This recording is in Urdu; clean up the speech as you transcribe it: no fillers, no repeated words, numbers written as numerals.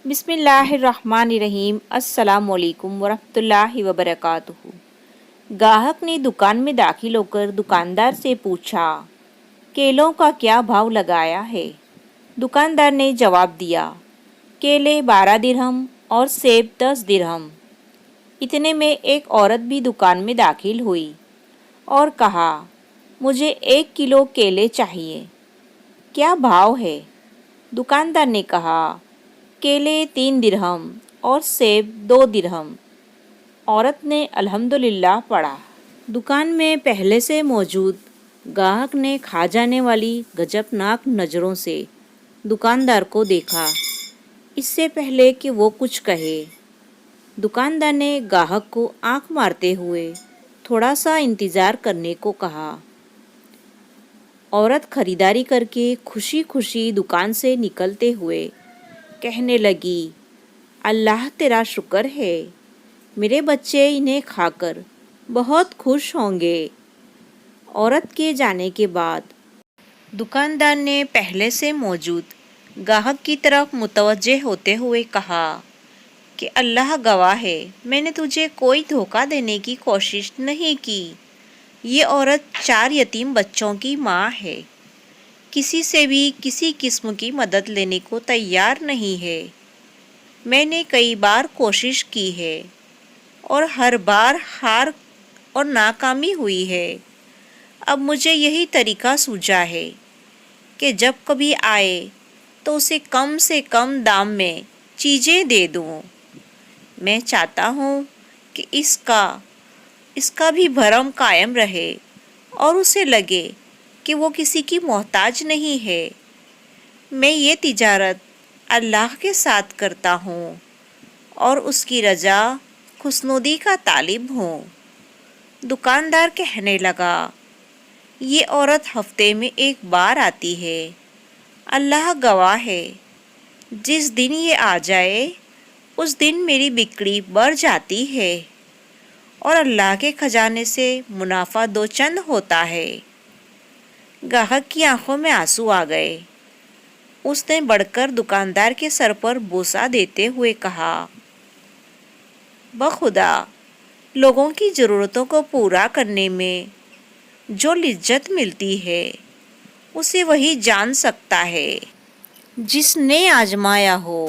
بسم اللہ الرحمن الرحیم۔ السلام علیکم ورحمۃ اللہ وبرکاتہ۔ گاہک نے دکان میں داخل ہو کر دکاندار سے پوچھا، کیلوں کا کیا بھاؤ لگایا ہے؟ دکاندار نے جواب دیا، کیلے 12 درہم اور سیب 10 درہم۔ اتنے میں ایک عورت بھی دکان میں داخل ہوئی اور کہا، مجھے 1 کلو کیلے چاہیے، کیا بھاؤ ہے؟ دکاندار نے کہا، کیلے 3 درہم اور سیب 2 درہم۔ عورت نے الحمدللہ پڑھا۔ دکان میں پہلے سے موجود گاہک نے کھا جانے والی غضبناک نظروں سے دکاندار کو دیکھا۔ اس سے پہلے کہ وہ کچھ کہے، دکاندار نے گاہک کو آنکھ مارتے ہوئے تھوڑا سا انتظار کرنے کو کہا۔ عورت خریداری کر کے خوشی خوشی دکان سے نکلتے ہوئے کہنے لگی، اللہ تیرا شکر ہے، میرے بچے انہیں کھا کر بہت خوش ہوں گے۔ عورت کے جانے کے بعد دکاندار نے پہلے سے موجود گاہک کی طرف متوجہ ہوتے ہوئے کہا کہ اللہ گواہ ہے، میں نے تجھے کوئی دھوکہ دینے کی کوشش نہیں کی۔ یہ عورت 4 یتیم بچوں کی ماں ہے، کسی سے بھی کسی قسم کی مدد لینے کو تیار نہیں ہے۔ میں نے کئی بار کوشش کی ہے اور ہر بار ہار اور ناکامی ہوئی ہے۔ اب مجھے یہی طریقہ سوجا ہے کہ جب کبھی آئے تو اسے کم سے کم دام میں چیزیں دے دوں۔ میں چاہتا ہوں کہ اس کا بھی بھرم قائم رہے اور اسے لگے کہ وہ کسی کی محتاج نہیں ہے۔ میں یہ تجارت اللہ کے ساتھ کرتا ہوں اور اس کی رضا خوشنودی کا طالب ہوں۔ دکاندار کہنے لگا، یہ عورت ہفتے میں 1 بار آتی ہے، اللہ گواہ ہے، جس دن یہ آ جائے اس دن میری بکری بڑھ جاتی ہے اور اللہ کے خزانے سے منافع 2 چند ہوتا ہے۔ گاہک کی آنکھوں میں آنسو آ گئے۔ اس نے بڑھ کر دکاندار کے سر پر بوسہ دیتے ہوئے کہا، بخدا لوگوں کی ضرورتوں کو پورا کرنے میں جو لذت ملتی ہے اسے وہی جان سکتا ہے جس نے آزمایا ہو۔